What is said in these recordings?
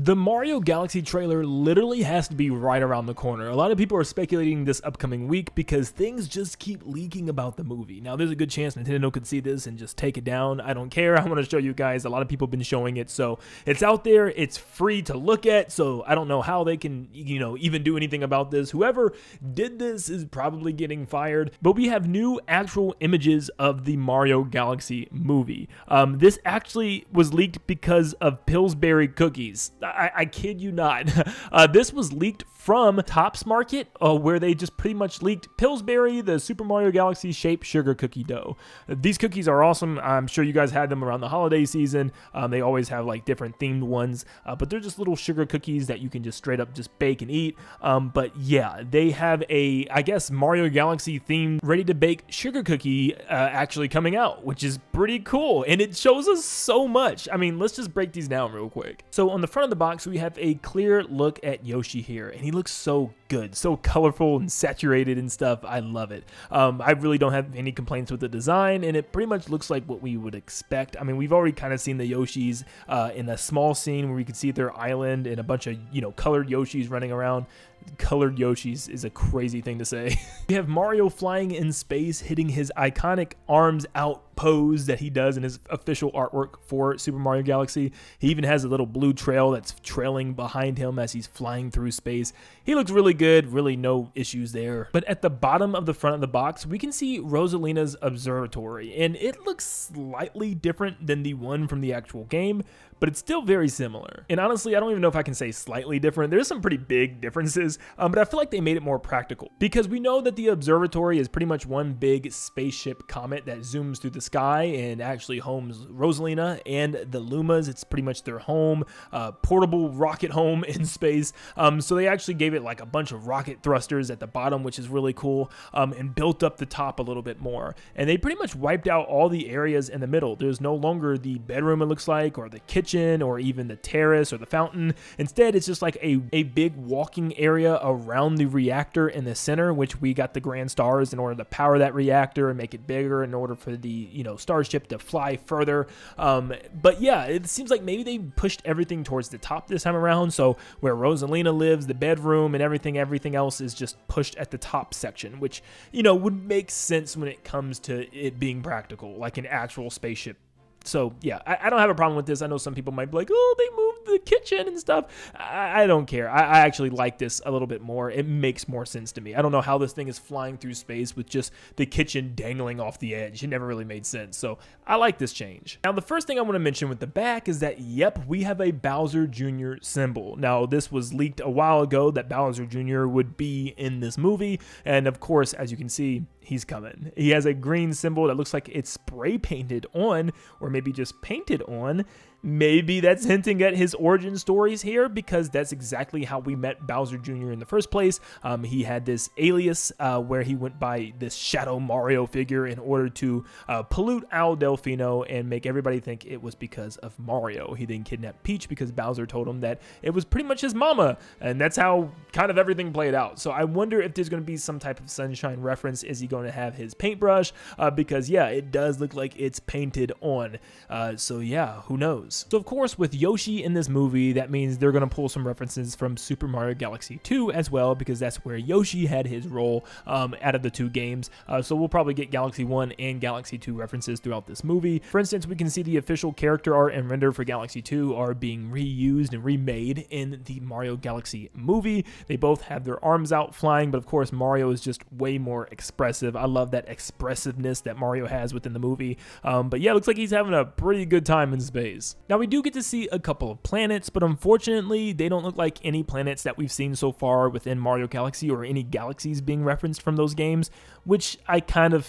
The Mario Galaxy trailer literally has to be right around the corner. A lot of people are speculating this upcoming week because things just keep leaking about the movie. Now, there's a good chance Nintendo could see this and just take it down. I don't care. I want to show you guys. A lot of people have been showing it, so it's out there. It's free to look at, so I don't know how they can, even do anything about this. Whoever did this is probably getting fired, but we have new actual images of the Mario Galaxy movie. This actually was leaked because of Pillsbury cookies. I kid you not. This was leaked from Topps Market, where they just pretty much leaked Pillsbury, the Super Mario Galaxy shaped sugar cookie dough. These cookies are awesome. I'm sure you guys had them around the holiday season. They always have like different themed ones, but they're just little sugar cookies that you can just straight up just bake and eat. But yeah, they have a, I guess, Mario Galaxy themed ready to bake sugar cookie actually coming out, which is pretty cool. And it shows us so much. I mean, let's just break these down real quick. So on the front of the box, we have a clear look at Yoshi here, and he looks so good, so colorful and saturated and stuff. I love it. I really don't have any complaints with the design, and it pretty much looks like what we would expect. I mean, we've already kind of seen the Yoshis in a small scene where we could see their island and a bunch of, colored Yoshis running around. Colored Yoshis is a crazy thing to say. We have Mario flying in space, hitting his iconic arms out pose that he does in his official artwork for Super Mario Galaxy. He even has a little blue trail that's trailing behind him as he's flying through space. He looks really good, really no issues there. But at the bottom of the front of the box, we can see Rosalina's observatory, and it looks slightly different than the one from the actual game, but it's still very similar. And honestly, I don't even know if I can say slightly different. There's some pretty big differences, but I feel like they made it more practical because we know that the observatory is pretty much one big spaceship comet that zooms through the sky and actually homes Rosalina and the Lumas. It's pretty much their home, portable rocket home in space. So they actually gave it like a bunch of rocket thrusters at the bottom, which is really cool, and built up the top a little bit more. And they pretty much wiped out all the areas in the middle. There's no longer the bedroom, it looks like, or the kitchen, or even the terrace or the fountain. Instead, it's just like a big walking area around the reactor in the center, which we got the grand stars in order to power that reactor and make it bigger in order for the starship to fly further. But yeah, it seems like maybe they pushed everything towards the top this time around. So where Rosalina lives, the bedroom and everything else is just pushed at the top section, which would make sense when it comes to it being practical, like an actual spaceship. So yeah, I don't have a problem with this. I know some people might be like, oh, they moved the kitchen and stuff. I don't care. I actually like this a little bit more. It makes more sense to me. I don't know how this thing is flying through space with just the kitchen dangling off the edge. It never really made sense. So I like this change. Now, the first thing I want to mention with the back is that, yep, we have a Bowser Jr. symbol. Now, this was leaked a while ago that Bowser Jr. would be in this movie. And of course, as you can see, he's coming. He has a green symbol that looks like it's spray painted on, or maybe just painted on. Maybe that's hinting at his origin stories here, because that's exactly how we met Bowser Jr. in the first place. He had this alias where he went by this Shadow Mario figure in order to pollute Al Delfino and make everybody think it was because of Mario. He then kidnapped Peach because Bowser told him that it was pretty much his mama, and that's how kind of everything played out. So I wonder if there's going to be some type of Sunshine reference. Is he going to have his paintbrush? Because yeah, it does look like it's painted on. So yeah, who knows? So of course, with Yoshi in this movie, that means they're going to pull some references from Super Mario Galaxy 2 as well, because that's where Yoshi had his role out of the two games. So we'll probably get Galaxy 1 and Galaxy 2 references throughout this movie. For instance, we can see the official character art and render for Galaxy 2 are being reused and remade in the Mario Galaxy movie. They both have their arms out flying, but of course Mario is just way more expressive. I love that expressiveness that Mario has within the movie. But yeah, it looks like he's having a pretty good time in space. Now, we do get to see a couple of planets, but unfortunately, they don't look like any planets that we've seen so far within Mario Galaxy or any galaxies being referenced from those games, which I kind of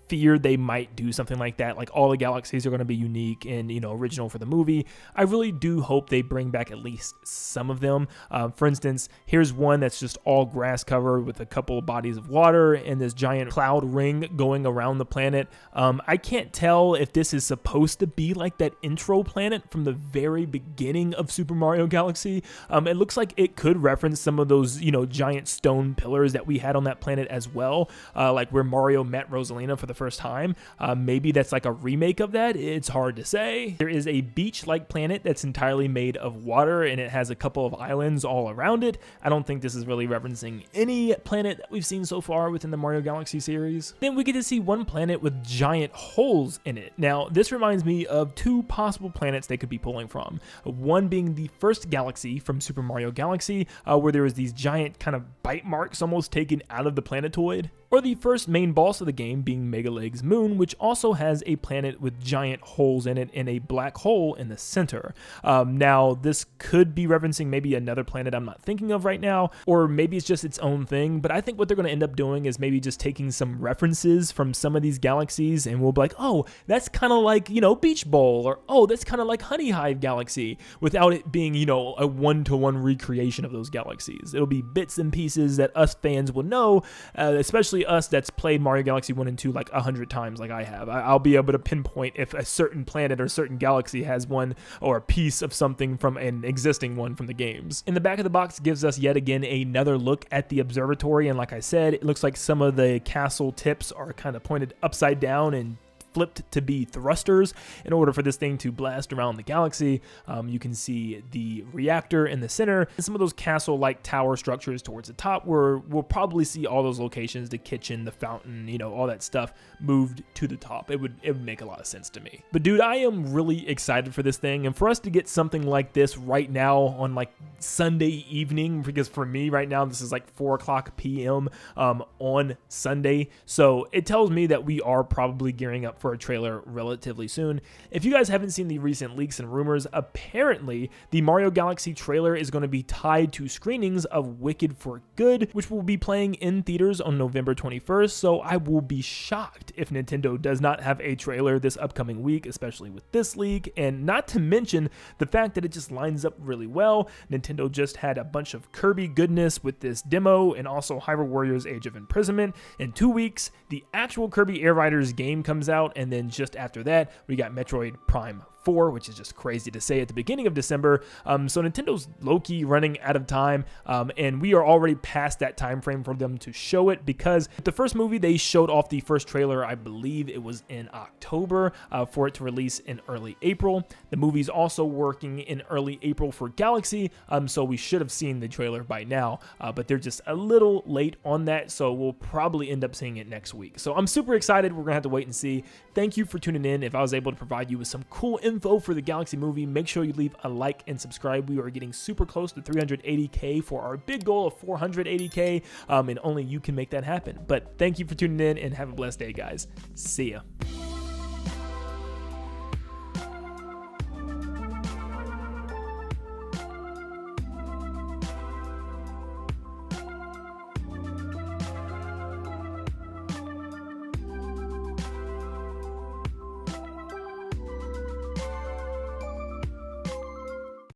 feared they might do something like that. Like all the galaxies are going to be unique and, original for the movie. I really do hope they bring back at least some of them. For instance, here's one that's just all grass covered with a couple of bodies of water and this giant cloud ring going around the planet. I can't tell if this is supposed to be like that intro planet from the very beginning of Super Mario Galaxy. It looks like it could reference some of those, giant stone pillars that we had on that planet as well, like where Mario met Rosalina for the first time. Maybe that's like a remake of that. It's hard to say. There is a beach-like planet that's entirely made of water, and it has a couple of islands all around it. I don't think this is really referencing any planet that we've seen so far within the Mario Galaxy series. Then we get to see one planet with giant holes in it. Now, this reminds me of two possible planets they could be pulling from. One being the first galaxy from Super Mario Galaxy, where there was these giant kind of bite marks almost taken out of the planetoid. Or the first main boss of the game being Mega Leg's moon, which also has a planet with giant holes in it and a black hole in the center. Now, this could be referencing maybe another planet I'm not thinking of right now, or maybe it's just its own thing, but I think what they're going to end up doing is maybe just taking some references from some of these galaxies, and we'll be like, oh, that's kind of like, you know, Beach Bowl, or oh, that's kind of like Honey Hive Galaxy, without it being, you know, a one-to-one recreation of those galaxies. It'll be bits and pieces that us fans will know, especially us that's played Mario Galaxy 1 and 2 like 100 times like I have. I'll be able to pinpoint if a certain planet or a certain galaxy has one or a piece of something from an existing one from the games. In the back of the box gives us yet again another look at the observatory, and like I said, it looks like some of the castle tips are kind of pointed upside down and flipped to be thrusters in order for this thing to blast around the galaxy. You can see the reactor in the center and some of those castle-like tower structures towards the top, where we'll probably see all those locations, the kitchen, the fountain, you know, all that stuff moved to the top. It would make a lot of sense to me. But dude, I am really excited for this thing, and for us to get something like this right now on like Sunday evening, because for me right now this is like 4:00 p.m. On Sunday, so it tells me that we are probably gearing up for a trailer relatively soon. If you guys haven't seen the recent leaks and rumors, apparently the Mario Galaxy trailer is going to be tied to screenings of Wicked for Good, which will be playing in theaters on November 21st, so I will be shocked if Nintendo does not have a trailer this upcoming week, especially with this leak, and not to mention the fact that it just lines up really well. Nintendo just had a bunch of Kirby goodness with this demo, and also Hyrule Warriors Age of Imprisonment. In 2 weeks, the actual Kirby Air Riders game comes out, and then just after that, we got Metroid Prime 4, which is just crazy to say at the beginning of December. So Nintendo's low-key running out of time, and we are already past that time frame for them to show it, because the first movie, they showed off the first trailer, I believe it was in October, for it to release in early April. The movie's also working in early April for Galaxy, so we should have seen the trailer by now, but they're just a little late on that, so we'll probably end up seeing it next week. So I'm super excited. We're gonna have to wait and see. Thank you for tuning in. If I was able to provide you with some cool info for the Galaxy movie, make sure you leave a like and subscribe. We are getting super close to 380K for our big goal of 480K, and only you can make that happen. But thank you for tuning in, and have a blessed day, guys. See ya.